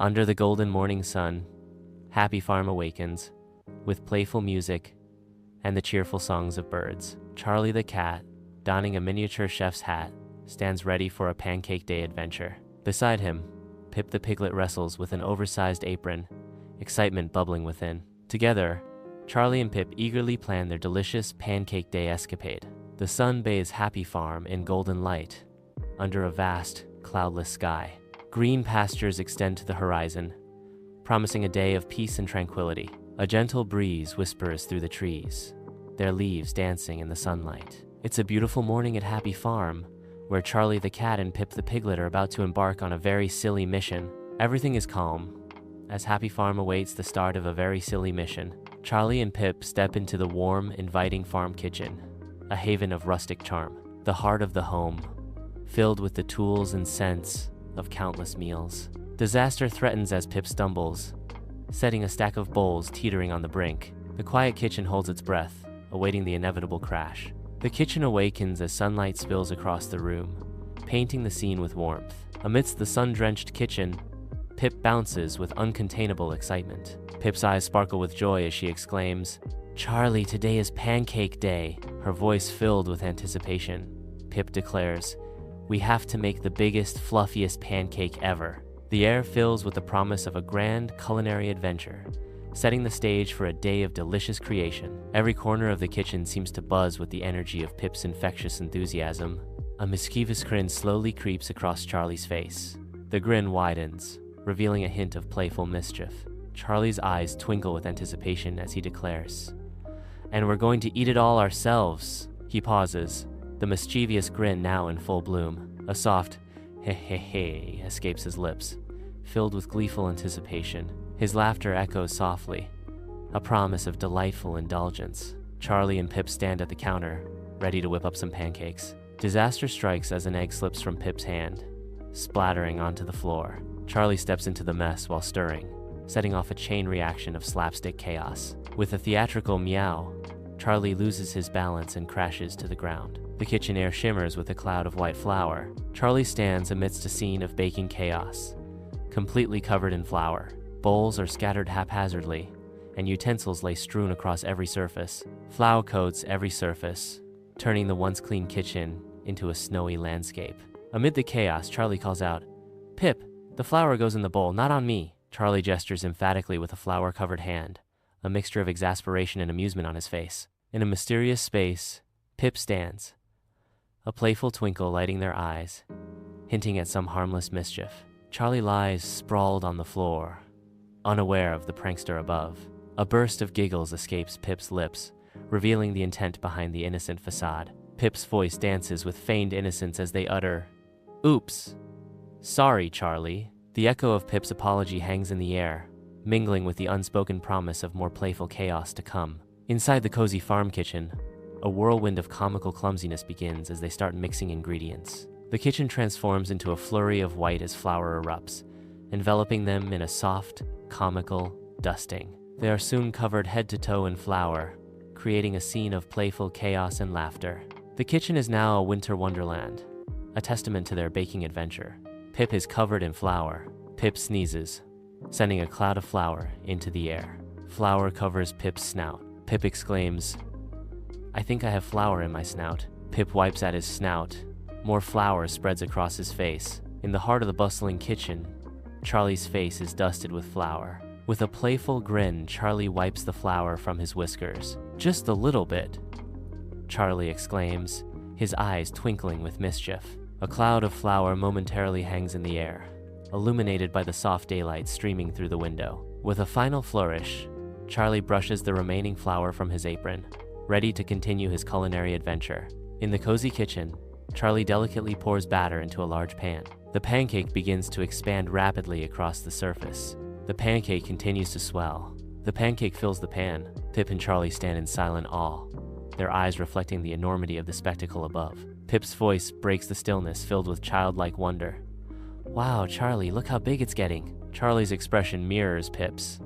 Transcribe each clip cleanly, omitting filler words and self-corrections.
Under the golden morning sun, Happy Farm awakens, with playful music and the cheerful songs of birds. Charlie the cat, donning a miniature chef's hat, stands ready for a Pancake Day adventure. Beside him, Pip the Piglet wrestles with an oversized apron, excitement bubbling within. Together, Charlie and Pip eagerly plan their delicious Pancake Day escapade. The sun bathes Happy Farm in golden light, under a vast, cloudless sky. Green pastures extend to the horizon, promising a day of peace and tranquility. A gentle breeze whispers through the trees, their leaves dancing in the sunlight. It's a beautiful morning at Happy Farm, where Charlie the cat and Pip the Piglet are about to embark on a very silly mission. Everything is calm, as Happy Farm awaits the start of a very silly mission. Charlie and Pip step into the warm, inviting farm kitchen, a haven of rustic charm, the heart of the home, filled with the tools and scents of countless meals. Disaster threatens as Pip stumbles, setting a stack of bowls teetering on the brink. The quiet kitchen holds its breath, awaiting the inevitable crash. The kitchen awakens as sunlight spills across the room, painting the scene with warmth. Amidst the sun-drenched kitchen, Pip bounces with uncontainable excitement. Pip's eyes sparkle with joy as she exclaims, "Charlie, today is Pancake Day," her voice filled with anticipation. Pip declares, "We have to make the biggest, fluffiest pancake ever." The air fills with the promise of a grand culinary adventure, setting the stage for a day of delicious creation. Every corner of the kitchen seems to buzz with the energy of Pip's infectious enthusiasm. A mischievous grin slowly creeps across Charlie's face. The grin widens, revealing a hint of playful mischief. Charlie's eyes twinkle with anticipation as he declares, "And we're going to eat it all ourselves." He pauses, the mischievous grin now in full bloom. A soft "Hey" escapes his lips, filled with gleeful anticipation. His laughter echoes softly, a promise of delightful indulgence. Charlie and Pip stand at the counter, ready to whip up some pancakes. Disaster strikes as an egg slips from Pip's hand, splattering onto the floor. Charlie steps into the mess while stirring, setting off a chain reaction of slapstick chaos. With a theatrical meow, Charlie loses his balance and crashes to the ground. The kitchen air shimmers with a cloud of white flour. Charlie stands amidst a scene of baking chaos, completely covered in flour. Bowls are scattered haphazardly, and utensils lay strewn across every surface. Flour coats every surface, turning the once clean kitchen into a snowy landscape. Amid the chaos, Charlie calls out, "Pip, the flour goes in the bowl, not on me." Charlie gestures emphatically with a flour-covered hand, a mixture of exasperation and amusement on his face. In a mysterious space, Pip stands, a playful twinkle lighting their eyes, hinting at some harmless mischief. Charlie lies sprawled on the floor, unaware of the prankster above. A burst of giggles escapes Pip's lips, revealing the intent behind the innocent facade. Pip's voice dances with feigned innocence as they utter, "Oops. Sorry, Charlie." The echo of Pip's apology hangs in the air, mingling with the unspoken promise of more playful chaos to come. Inside the cozy farm kitchen, a whirlwind of comical clumsiness begins as they start mixing ingredients. The kitchen transforms into a flurry of white as flour erupts, enveloping them in a soft, comical dusting. They are soon covered head to toe in flour, creating a scene of playful chaos and laughter. The kitchen is now a winter wonderland, a testament to their baking adventure. Pip is covered in flour. Pip sneezes, sending a cloud of flour into the air. Flour covers Pip's snout. Pip exclaims, "I think I have flour in my snout." Pip wipes at his snout. More flour spreads across his face. In the heart of the bustling kitchen, Charlie's face is dusted with flour. With a playful grin, Charlie wipes the flour from his whiskers. "Just a little bit," Charlie exclaims, his eyes twinkling with mischief. A cloud of flour momentarily hangs in the air, illuminated by the soft daylight streaming through the window. With a final flourish, Charlie brushes the remaining flour from his apron, ready to continue his culinary adventure. In the cozy kitchen, Charlie delicately pours batter into a large pan. The pancake begins to expand rapidly across the surface. The pancake continues to swell. The pancake fills the pan. Pip and Charlie stand in silent awe, their eyes reflecting the enormity of the spectacle above. Pip's voice breaks the stillness, filled with childlike wonder. "Wow, Charlie, look how big it's getting." Charlie's expression mirrors Pip's,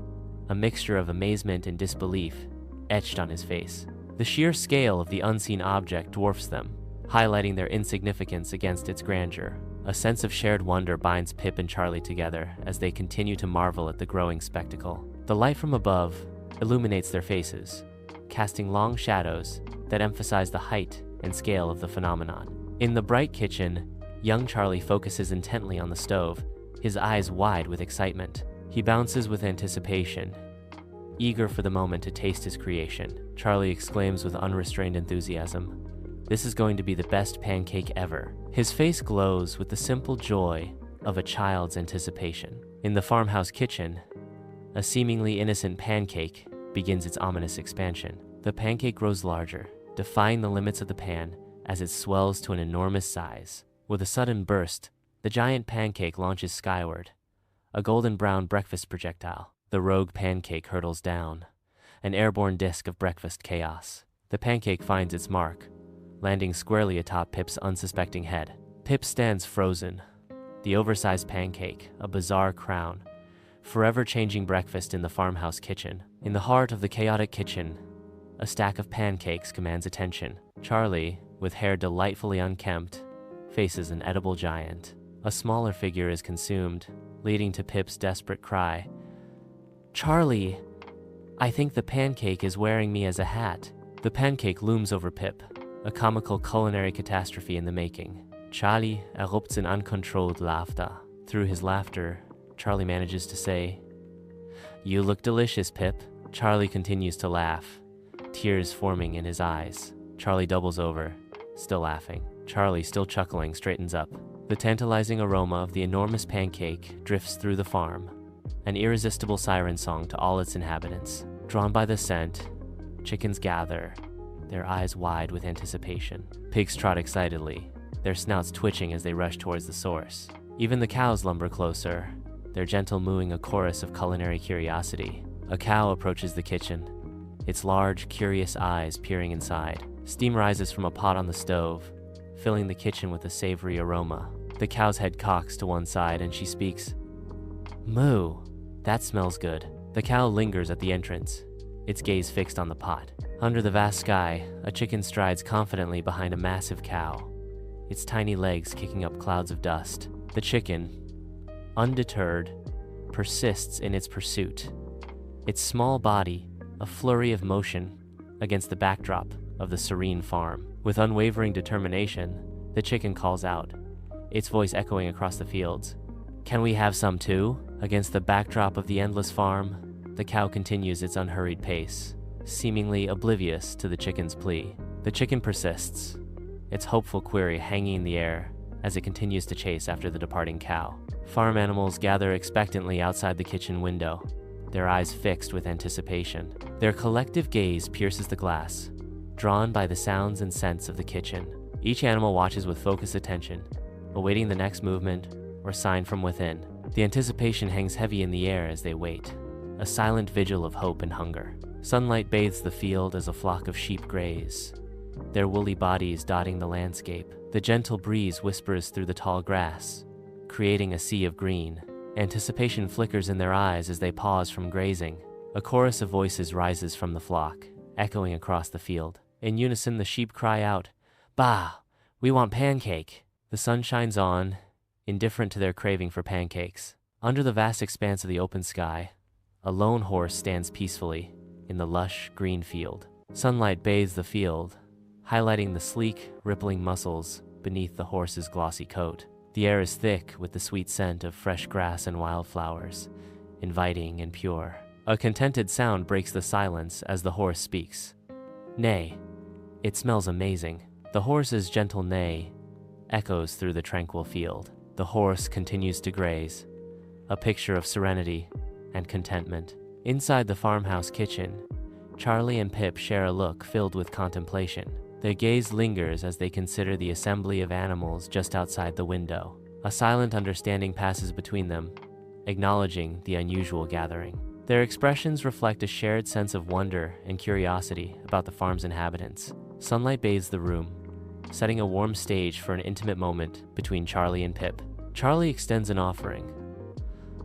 a mixture of amazement and disbelief etched on his face. The sheer scale of the unseen object dwarfs them, highlighting their insignificance against its grandeur. A sense of shared wonder binds Pip and Charlie together as they continue to marvel at the growing spectacle. The light from above illuminates their faces, casting long shadows that emphasize the height and scale of the phenomenon. In the bright kitchen, young Charlie focuses intently on the stove, his eyes wide with excitement. He bounces with anticipation, eager for the moment to taste his creation. Charlie exclaims with unrestrained enthusiasm, "This is going to be the best pancake ever." His face glows with the simple joy of a child's anticipation. In the farmhouse kitchen, a seemingly innocent pancake begins its ominous expansion. The pancake grows larger, defying the limits of the pan as it swells to an enormous size. With a sudden burst, the giant pancake launches skyward, a golden brown breakfast projectile. The rogue pancake hurtles down, an airborne disk of breakfast chaos. The pancake finds its mark, landing squarely atop Pip's unsuspecting head. Pip stands frozen, the oversized pancake, a bizarre crown, forever changing breakfast in the farmhouse kitchen. In the heart of the chaotic kitchen, a stack of pancakes commands attention. Charlie, with hair delightfully unkempt, faces an edible giant. A smaller figure is consumed, leading to Pip's desperate cry, "Charlie, I think the pancake is wearing me as a hat." The pancake looms over Pip, a comical culinary catastrophe in the making. Charlie erupts in uncontrolled laughter. Through his laughter, Charlie manages to say, "You look delicious, Pip." Charlie continues to laugh, tears forming in his eyes. Charlie doubles over, still laughing. Charlie, still chuckling, straightens up. The tantalizing aroma of the enormous pancake drifts through the farm, an irresistible siren song to all its inhabitants. Drawn by the scent, chickens gather, their eyes wide with anticipation. Pigs trot excitedly, their snouts twitching as they rush towards the source. Even the cows lumber closer, their gentle mooing a chorus of culinary curiosity. A cow approaches the kitchen, its large, curious eyes peering inside. Steam rises from a pot on the stove, filling the kitchen with a savory aroma. The cow's head cocks to one side and she speaks, "Moo, that smells good." The cow lingers at the entrance, its gaze fixed on the pot. Under the vast sky, a chicken strides confidently behind a massive cow, its tiny legs kicking up clouds of dust. The chicken, undeterred, persists in its pursuit, its small body a flurry of motion against the backdrop of the serene farm. With unwavering determination, the chicken calls out, its voice echoing across the fields, "Can we have some too?" Against the backdrop of the endless farm, the cow continues its unhurried pace, seemingly oblivious to the chicken's plea. The chicken persists, its hopeful query hanging in the air as it continues to chase after the departing cow. Farm animals gather expectantly outside the kitchen window, their eyes fixed with anticipation. Their collective gaze pierces the glass, drawn by the sounds and scents of the kitchen. Each animal watches with focused attention, awaiting the next movement or sign from within. The anticipation hangs heavy in the air as they wait, a silent vigil of hope and hunger. Sunlight bathes the field as a flock of sheep graze, their woolly bodies dotting the landscape. The gentle breeze whispers through the tall grass, creating a sea of green. Anticipation flickers in their eyes as they pause from grazing. A chorus of voices rises from the flock, echoing across the field. In unison, the sheep cry out, "Bah! We want pancake!" The sun shines on, indifferent to their craving for pancakes. Under the vast expanse of the open sky, a lone horse stands peacefully in the lush green field. Sunlight bathes the field, highlighting the sleek, rippling muscles beneath the horse's glossy coat. The air is thick with the sweet scent of fresh grass and wildflowers, inviting and pure. A contented sound breaks the silence as the horse speaks. "Nay, it smells amazing." The horse's gentle neigh echoes through the tranquil field. The horse continues to graze, a picture of serenity and contentment. Inside the farmhouse kitchen, Charlie and Pip share a look filled with contemplation. Their gaze lingers as they consider the assembly of animals just outside the window. A silent understanding passes between them, acknowledging the unusual gathering. Their expressions reflect a shared sense of wonder and curiosity about the farm's inhabitants. Sunlight bathes the room, setting a warm stage for an intimate moment between Charlie and Pip. Charlie extends an offering.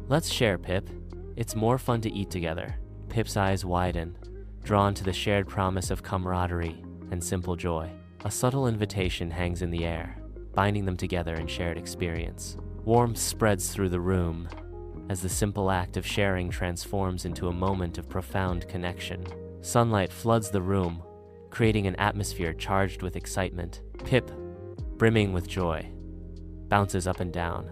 "Let's share, Pip. It's more fun to eat together." Pip's eyes widen, drawn to the shared promise of camaraderie and simple joy. A subtle invitation hangs in the air, binding them together in shared experience. Warmth spreads through the room as the simple act of sharing transforms into a moment of profound connection. Sunlight floods the room, creating an atmosphere charged with excitement. Pip, brimming with joy, bounces up and down,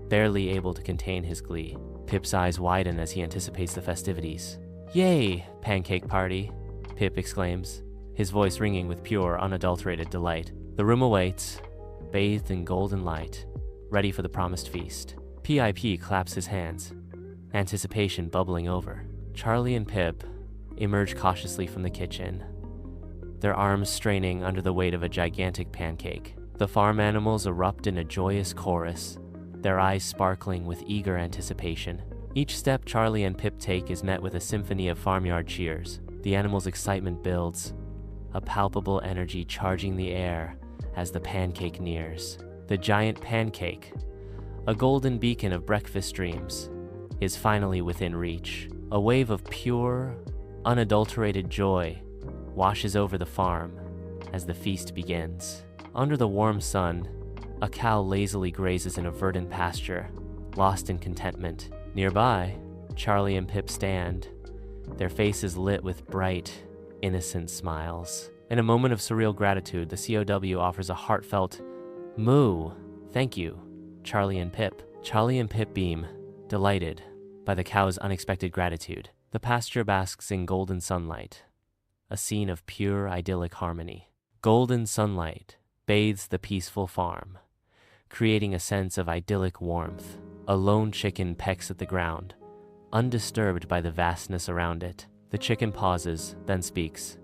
barely able to contain his glee. Pip's eyes widen as he anticipates the festivities. "Yay, pancake party!" Pip exclaims, his voice ringing with pure, unadulterated delight. The room awaits, bathed in golden light, ready for the promised feast. Pip claps his hands, anticipation bubbling over. Charlie and Pip emerge cautiously from the kitchen, their arms straining under the weight of a gigantic pancake. The farm animals erupt in a joyous chorus, their eyes sparkling with eager anticipation. Each step Charlie and Pip take is met with a symphony of farmyard cheers. The animals' excitement builds, a palpable energy charging the air as the pancake nears. The giant pancake, a golden beacon of breakfast dreams, is finally within reach. A wave of pure, unadulterated joy washes over the farm as the feast begins. Under the warm sun, a cow lazily grazes in a verdant pasture, lost in contentment. Nearby, Charlie and Pip stand, their faces lit with bright, innocent smiles. In a moment of surreal gratitude, the COW offers a heartfelt "Moo, thank you, Charlie and Pip." Charlie and Pip beam, delighted by the cow's unexpected gratitude. The pasture basks in golden sunlight, a scene of pure idyllic harmony. Golden sunlight bathes the peaceful farm, creating a sense of idyllic warmth. A lone chicken pecks at the ground, undisturbed by the vastness around it. The chicken pauses, then speaks.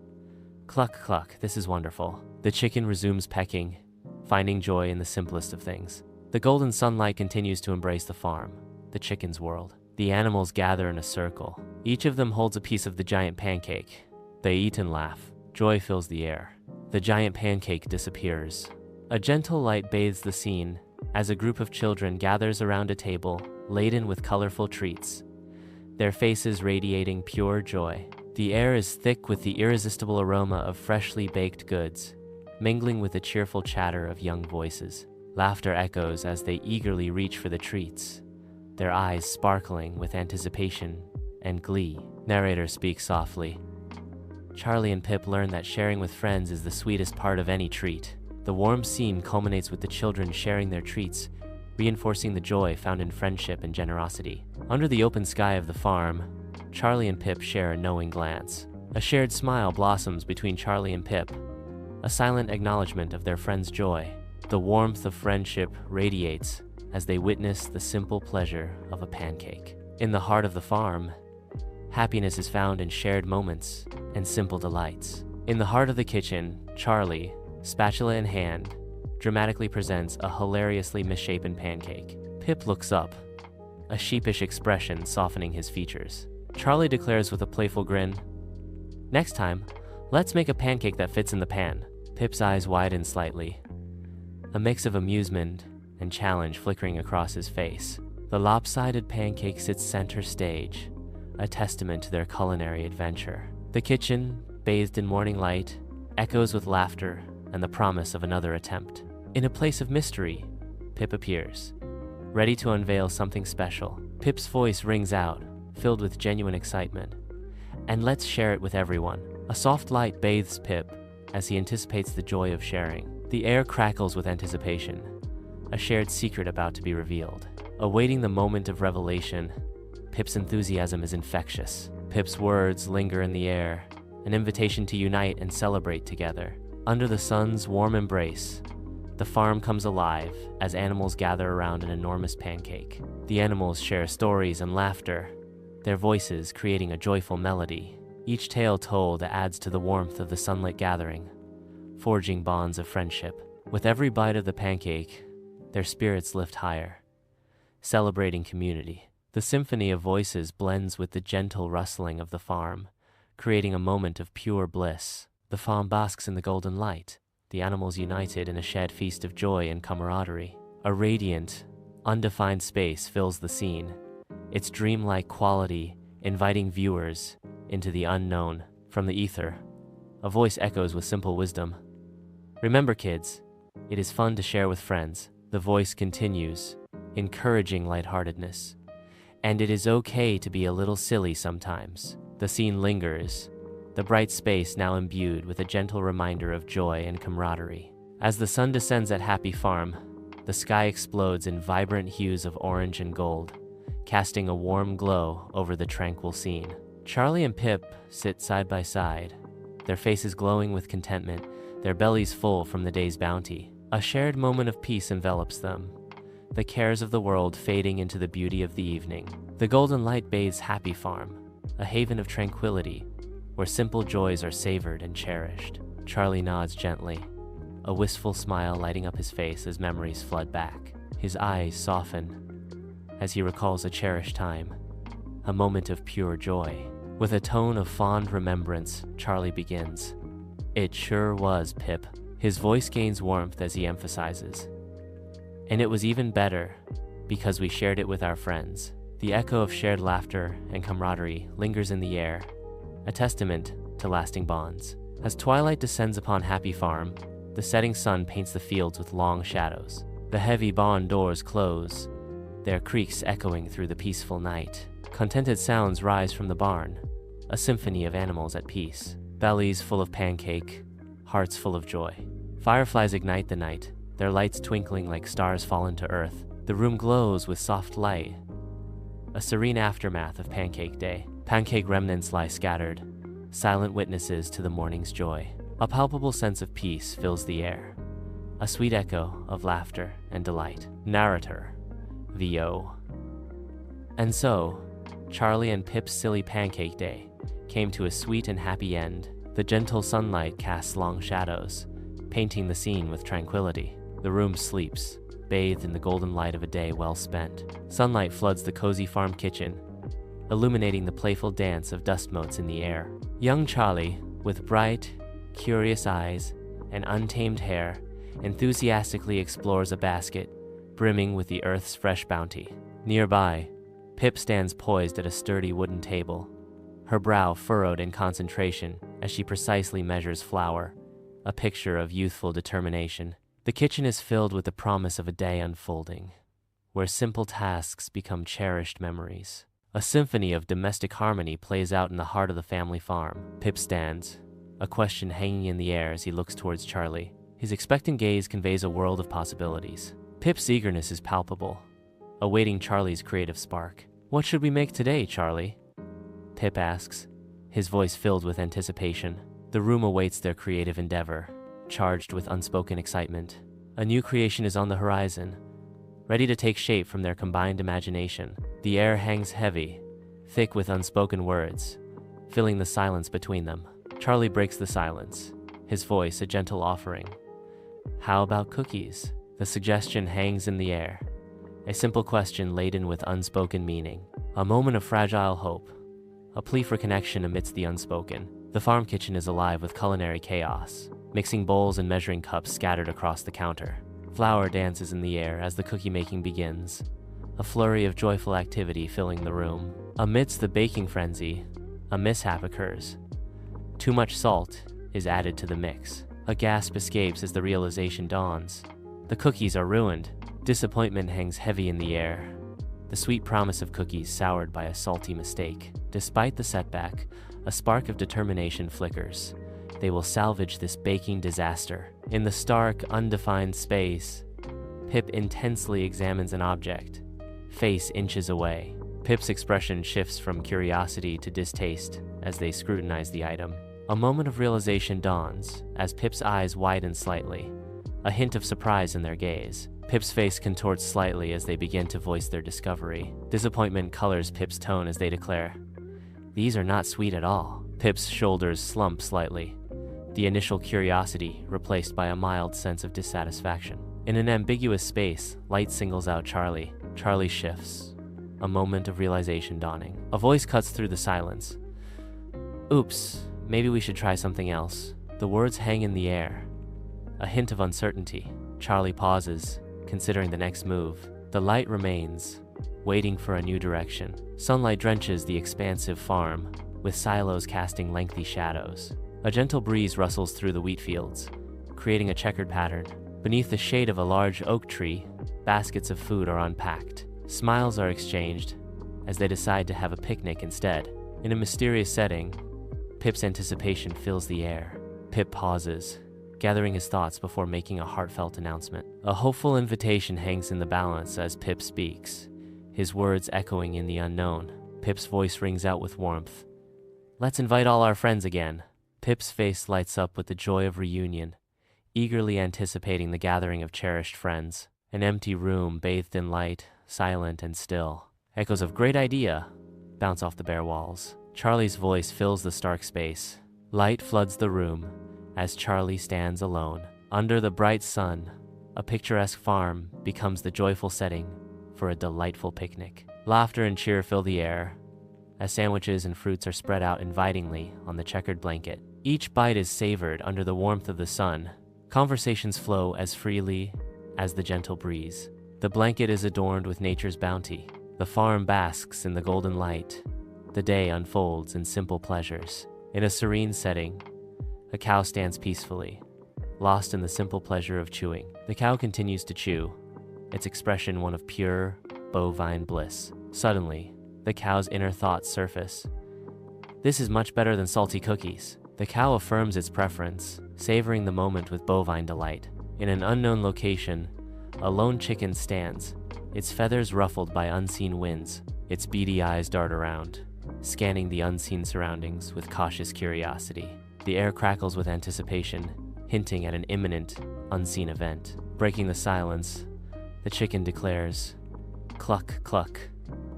"Cluck, cluck, this is wonderful." The chicken resumes pecking, finding joy in the simplest of things. The golden sunlight continues to embrace the farm, the chicken's world. The animals gather in a circle. Each of them holds a piece of the giant pancake. They eat and laugh. Joy fills the air. The giant pancake disappears. A gentle light bathes the scene as a group of children gathers around a table laden with colorful treats, their faces radiating pure joy. The air is thick with the irresistible aroma of freshly baked goods, mingling with the cheerful chatter of young voices. Laughter echoes as they eagerly reach for the treats, their eyes sparkling with anticipation and glee. Narrator speaks softly. Charlie and Pip learn that sharing with friends is the sweetest part of any treat. The warm scene culminates with the children sharing their treats, reinforcing the joy found in friendship and generosity. Under the open sky of the farm, Charlie and Pip share a knowing glance. A shared smile blossoms between Charlie and Pip, a silent acknowledgement of their friend's joy. The warmth of friendship radiates as they witness the simple pleasure of a pancake. In the heart of the farm, happiness is found in shared moments and simple delights. In the heart of the kitchen, Charlie, spatula in hand, dramatically presents a hilariously misshapen pancake. Pip looks up, a sheepish expression softening his features. Charlie declares with a playful grin, "Next time, let's make a pancake that fits in the pan." Pip's eyes widen slightly, a mix of amusement and challenge flickering across his face. The lopsided pancake sits center stage, a testament to their culinary adventure. The kitchen, bathed in morning light, echoes with laughter and the promise of another attempt. In a place of mystery, Pip appears, ready to unveil something special. Pip's voice rings out, filled with genuine excitement. "And let's share it with everyone." A soft light bathes Pip as he anticipates the joy of sharing. The air crackles with anticipation, a shared secret about to be revealed. Awaiting the moment of revelation, Pip's enthusiasm is infectious. Pip's words linger in the air, an invitation to unite and celebrate together. Under the sun's warm embrace, the farm comes alive as animals gather around an enormous pancake. The animals share stories and laughter, their voices creating a joyful melody. Each tale told adds to the warmth of the sunlit gathering, forging bonds of friendship. With every bite of the pancake, their spirits lift higher, celebrating community. The symphony of voices blends with the gentle rustling of the farm, creating a moment of pure bliss. The farm basks in the golden light, the animals united in a shared feast of joy and camaraderie. A radiant, undefined space fills the scene, its dreamlike quality inviting viewers into the unknown. From the ether, a voice echoes with simple wisdom. "Remember, kids, It is fun to share with friends. The voice continues, encouraging lightheartedness. And it is okay to be a little silly sometimes. The scene lingers, the bright space now imbued with a gentle reminder of joy and camaraderie. As the sun descends at Happy Farm, the sky explodes in vibrant hues of orange and gold, casting a warm glow over the tranquil scene. Charlie and Pip sit side by side, their faces glowing with contentment, their bellies full from the day's bounty. A shared moment of peace envelops them, the cares of the world fading into the beauty of the evening. The golden light bathes Happy Farm, a haven of tranquility, where simple joys are savored and cherished. Charlie nods gently, a wistful smile lighting up his face as memories flood back. His eyes soften as he recalls a cherished time, a moment of pure joy. With a tone of fond remembrance, Charlie begins. "It sure was, Pip." His voice gains warmth as he emphasizes. "And it was even better because we shared it with our friends." The echo of shared laughter and camaraderie lingers in the air, a testament to lasting bonds. As twilight descends upon Happy Farm, the setting sun paints the fields with long shadows. The heavy barn doors close, their creaks echoing through the peaceful night. Contented sounds rise from the barn, a symphony of animals at peace. Bellies full of pancake, hearts full of joy. Fireflies ignite the night, their lights twinkling like stars fallen to earth. The room glows with soft light, a serene aftermath of Pancake Day. Pancake remnants lie scattered, silent witnesses to the morning's joy. A palpable sense of peace fills the air, a sweet echo of laughter and delight. Narrator, VO. And so, Charlie and Pip's silly Pancake Day came to a sweet and happy end. The gentle sunlight casts long shadows, painting the scene with tranquility. The room sleeps, bathed in the golden light of a day well spent. Sunlight floods the cozy farm kitchen, illuminating the playful dance of dust motes in the air. Young Charlie, with bright, curious eyes and untamed hair, enthusiastically explores a basket brimming with the earth's fresh bounty. Nearby, Pip stands poised at a sturdy wooden table, her brow furrowed in concentration as she precisely measures flour, a picture of youthful determination. The kitchen is filled with the promise of a day unfolding, where simple tasks become cherished memories. A symphony of domestic harmony plays out in the heart of the family farm. Pip stands, a question hanging in the air as he looks towards Charlie. His expectant gaze conveys a world of possibilities. Pip's eagerness is palpable, awaiting Charlie's creative spark. "What should we make today, Charlie?" Pip asks, his voice filled with anticipation. The room awaits their creative endeavor, charged with unspoken excitement. A new creation is on the horizon, ready to take shape from their combined imagination. The air hangs heavy, thick with unspoken words, filling the silence between them. Charlie breaks the silence, his voice a gentle offering. "How about cookies?" The suggestion hangs in the air, a simple question laden with unspoken meaning. A moment of fragile hope, a plea for connection amidst the unspoken. The farm kitchen is alive with culinary chaos, mixing bowls and measuring cups scattered across the counter. Flour dances in the air as the cookie making begins, a flurry of joyful activity filling the room. Amidst the baking frenzy, a mishap occurs. Too much salt is added to the mix. A gasp escapes as the realization dawns. The cookies are ruined. Disappointment hangs heavy in the air, the sweet promise of cookies soured by a salty mistake. Despite the setback, a spark of determination flickers. They will salvage this baking disaster. In the stark, undefined space, Pip intensely examines an object, face inches away. Pip's expression shifts from curiosity to distaste as they scrutinize the item. A moment of realization dawns as Pip's eyes widen slightly, a hint of surprise in their gaze. Pip's face contorts slightly as they begin to voice their discovery. Disappointment colors Pip's tone as they declare, "These are not sweet at all." Pip's shoulders slump slightly, the initial curiosity replaced by a mild sense of dissatisfaction. In an ambiguous space, light singles out Charlie. Charlie shifts, a moment of realization dawning. A voice cuts through the silence. "Oops, maybe we should try something else." The words hang in the air, a hint of uncertainty. Charlie pauses, considering the next move. The light remains, waiting for a new direction. Sunlight drenches the expansive farm, with silos casting lengthy shadows. A gentle breeze rustles through the wheat fields, creating a checkered pattern. Beneath the shade of a large oak tree, baskets of food are unpacked. Smiles are exchanged as they decide to have a picnic instead. In a mysterious setting, Pip's anticipation fills the air. Pip pauses, gathering his thoughts before making a heartfelt announcement. A hopeful invitation hangs in the balance as Pip speaks, his words echoing in the unknown. Pip's voice rings out with warmth. "Let's invite all our friends again." Pip's face lights up with the joy of reunion, eagerly anticipating the gathering of cherished friends. An empty room bathed in light, silent and still. Echoes of "great idea" bounce off the bare walls. Charlie's voice fills the stark space. Light floods the room as Charlie stands alone. Under the bright sun, a picturesque farm becomes the joyful setting for a delightful picnic. Laughter and cheer fill the air as sandwiches and fruits are spread out invitingly on the checkered blanket. Each bite is savored under the warmth of the sun. Conversations flow as freely as the gentle breeze. The blanket is adorned with nature's bounty. The farm basks in the golden light. The day unfolds in simple pleasures. In a serene setting, a cow stands peacefully, lost in the simple pleasure of chewing. The cow continues to chew, its expression one of pure, bovine bliss. Suddenly, the cow's inner thoughts surface. "This is much better than salty cookies." The cow affirms its preference, savoring the moment with bovine delight. In an unknown location, a lone chicken stands, its feathers ruffled by unseen winds. Its beady eyes dart around, scanning the unseen surroundings with cautious curiosity. The air crackles with anticipation, hinting at an imminent, unseen event. Breaking the silence, the chicken declares, "Cluck, cluck,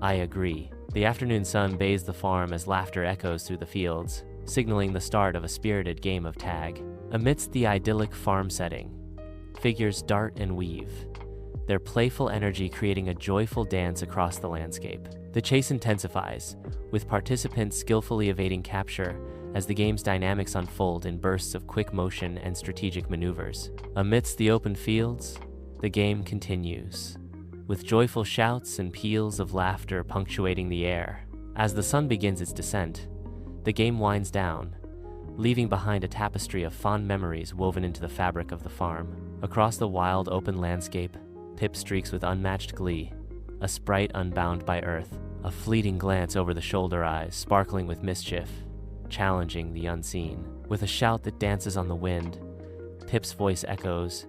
I agree." The afternoon sun bathes the farm as laughter echoes through the fields, signaling the start of a spirited game of tag. Amidst the idyllic farm setting, figures dart and weave, their playful energy creating a joyful dance across the landscape. The chase intensifies, with participants skillfully evading capture as the game's dynamics unfold in bursts of quick motion and strategic maneuvers. Amidst the open fields, the game continues, with joyful shouts and peals of laughter punctuating the air. As the sun begins its descent, the game winds down, leaving behind a tapestry of fond memories woven into the fabric of the farm. Across the wild, open landscape, Pip streaks with unmatched glee, a sprite unbound by earth, a fleeting glance over the shoulder eyes sparkling with mischief, challenging the unseen. With a shout that dances on the wind, Pip's voice echoes,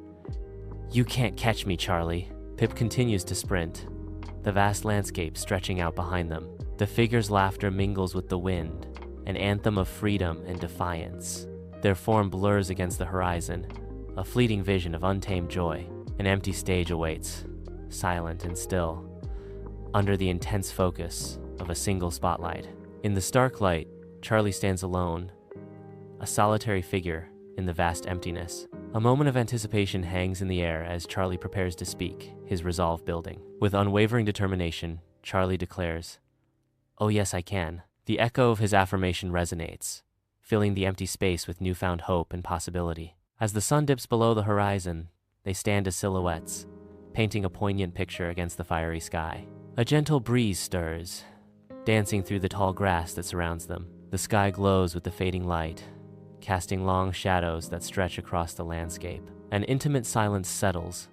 "You can't catch me, Charlie." Pip continues to sprint, the vast landscape stretching out behind them. The figure's laughter mingles with the wind, an anthem of freedom and defiance. Their form blurs against the horizon, a fleeting vision of untamed joy. An empty stage awaits, silent and still, under the intense focus of a single spotlight. In the stark light, Charlie stands alone, a solitary figure in the vast emptiness. A moment of anticipation hangs in the air as Charlie prepares to speak, his resolve building. With unwavering determination, Charlie declares, "Oh yes, I can." The echo of his affirmation resonates, filling the empty space with newfound hope and possibility. As the sun dips below the horizon, they stand as silhouettes, painting a poignant picture against the fiery sky. A gentle breeze stirs, dancing through the tall grass that surrounds them. The sky glows with the fading light, casting long shadows that stretch across the landscape. An intimate silence settles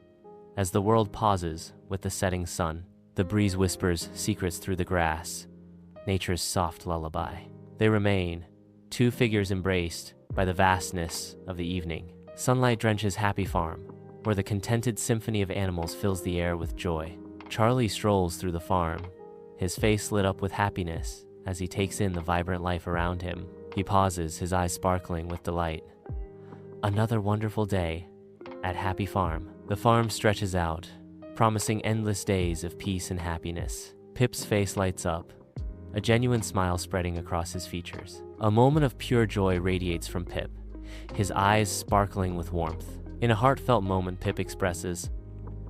as the world pauses with the setting sun. The breeze whispers secrets through the grass, nature's soft lullaby. They remain, two figures embraced by the vastness of the evening. Sunlight drenches Happy Farm, where the contented symphony of animals fills the air with joy. Charlie strolls through the farm, his face lit up with happiness as he takes in the vibrant life around him. He pauses, his eyes sparkling with delight. Another wonderful day at Happy Farm. The farm stretches out, promising endless days of peace and happiness. Pip's face lights up, a genuine smile spreading across his features. A moment of pure joy radiates from Pip, his eyes sparkling with warmth. In a heartfelt moment, Pip expresses,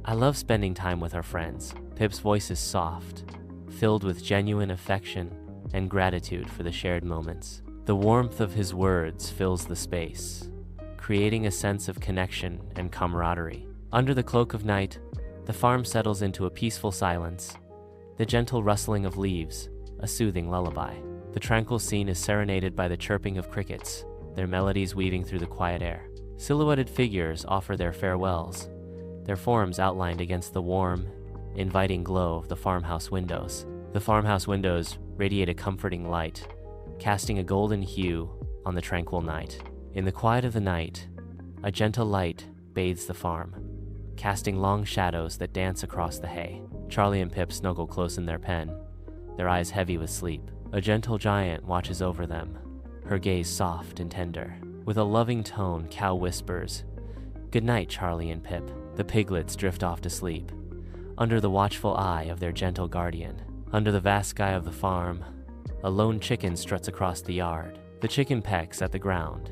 "I love spending time with our friends." Pip's voice is soft, filled with genuine affection and gratitude for the shared moments. The warmth of his words fills the space, creating a sense of connection and camaraderie. Under the cloak of night, the farm settles into a peaceful silence, the gentle rustling of leaves, a soothing lullaby. The tranquil scene is serenaded by the chirping of crickets, their melodies weaving through the quiet air. Silhouetted figures offer their farewells, their forms outlined against the warm, inviting glow of the farmhouse windows. The farmhouse windows radiate a comforting light, casting a golden hue on the tranquil night. In the quiet of the night, a gentle light bathes the farm, casting long shadows that dance across the hay. Charlie and Pip snuggle close in their pen, their eyes heavy with sleep. A gentle giant watches over them, her gaze soft and tender. With a loving tone, Cow whispers, "Good night, Charlie and Pip." The piglets drift off to sleep, under the watchful eye of their gentle guardian. Under the vast sky of the farm, a lone chicken struts across the yard. The chicken pecks at the ground,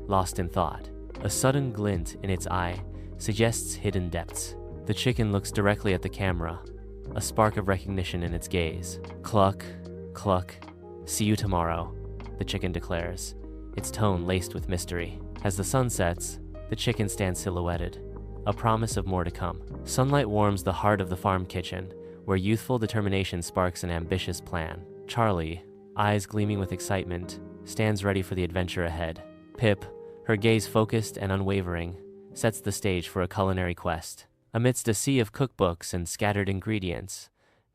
lost in thought. A sudden glint in its eye suggests hidden depths. The chicken looks directly at the camera, a spark of recognition in its gaze. "Cluck, cluck, see you tomorrow," the chicken declares, its tone laced with mystery. As the sun sets, the chicken stands silhouetted, a promise of more to come. Sunlight warms the heart of the farm kitchen, where youthful determination sparks an ambitious plan. Charlie, eyes gleaming with excitement, stands ready for the adventure ahead. Pip, her gaze focused and unwavering, sets the stage for a culinary quest. Amidst a sea of cookbooks and scattered ingredients,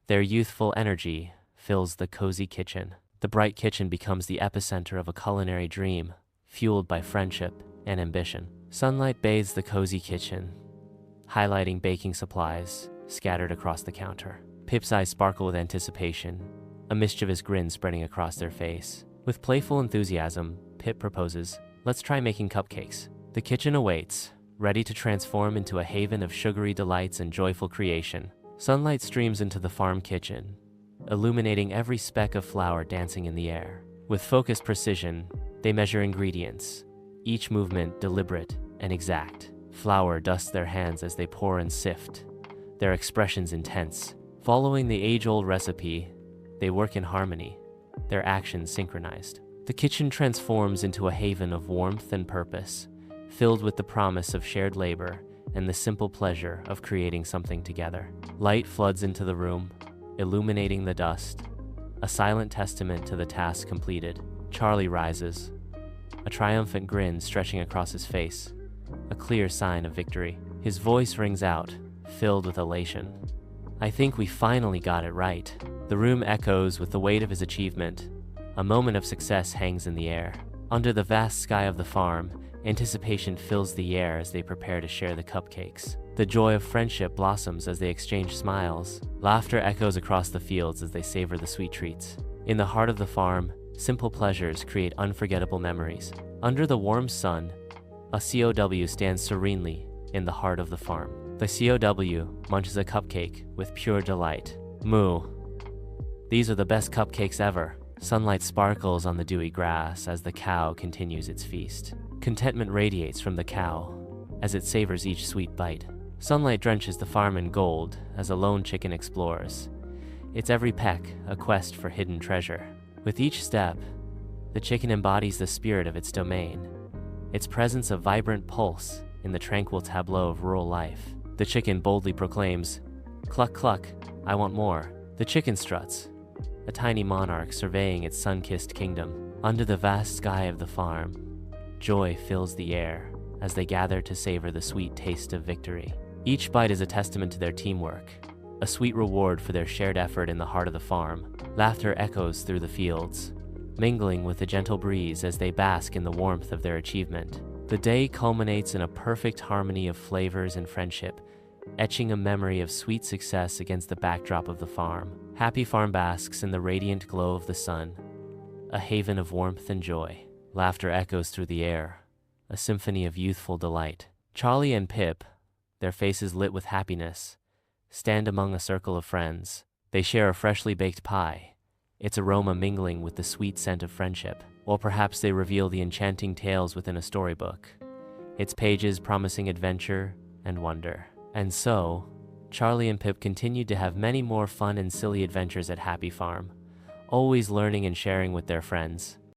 their youthful energy fills the cozy kitchen. The bright kitchen becomes the epicenter of a culinary dream, fueled by friendship and ambition. Sunlight bathes the cozy kitchen, highlighting baking supplies scattered across the counter. Pip's eyes sparkle with anticipation, a mischievous grin spreading across their face. With playful enthusiasm, Pip proposes, "Let's try making cupcakes." The kitchen awaits, ready to transform into a haven of sugary delights and joyful creation. Sunlight streams into the farm kitchen, illuminating every speck of flour dancing in the air. With focused precision, they measure ingredients, each movement deliberate and exact. Flour dusts their hands as they pour and sift, their expressions intense. Following the age-old recipe, they work in harmony, their actions synchronized. The kitchen transforms into a haven of warmth and purpose, filled with the promise of shared labor and the simple pleasure of creating something together. Light floods into the room, illuminating the dust, a silent testament to the task completed. Charlie rises, a triumphant grin stretching across his face, a clear sign of victory. His voice rings out, filled with elation. "I think we finally got it right." The room echoes with the weight of his achievement. A moment of success hangs in the air. Under the vast sky of the farm, anticipation fills the air as they prepare to share the cupcakes. The joy of friendship blossoms as they exchange smiles. Laughter echoes across the fields as they savor the sweet treats. In the heart of the farm, simple pleasures create unforgettable memories. Under the warm sun, a COW stands serenely in the heart of the farm. The COW munches a cupcake with pure delight. "Moo. These are the best cupcakes ever." Sunlight sparkles on the dewy grass as the cow continues its feast. Contentment radiates from the cow as it savors each sweet bite. Sunlight drenches the farm in gold as a lone chicken explores, its every peck a quest for hidden treasure. With each step, the chicken embodies the spirit of its domain, its presence a vibrant pulse in the tranquil tableau of rural life. The chicken boldly proclaims, "Cluck, cluck, I want more." The chicken struts, a tiny monarch surveying its sun-kissed kingdom. Under the vast sky of the farm, joy fills the air as they gather to savor the sweet taste of victory. Each bite is a testament to their teamwork, a sweet reward for their shared effort in the heart of the farm. Laughter echoes through the fields, mingling with the gentle breeze as they bask in the warmth of their achievement. The day culminates in a perfect harmony of flavors and friendship, etching a memory of sweet success against the backdrop of the farm. Happy Farm basks in the radiant glow of the sun, a haven of warmth and joy. Laughter echoes through the air, a symphony of youthful delight. Charlie and Pip, their faces lit with happiness, stand among a circle of friends. They share a freshly baked pie, its aroma mingling with the sweet scent of friendship. Or perhaps they reveal the enchanting tales within a storybook, its pages promising adventure and wonder. And so, Charlie and Pip continued to have many more fun and silly adventures at Happy Farm, always learning and sharing with their friends.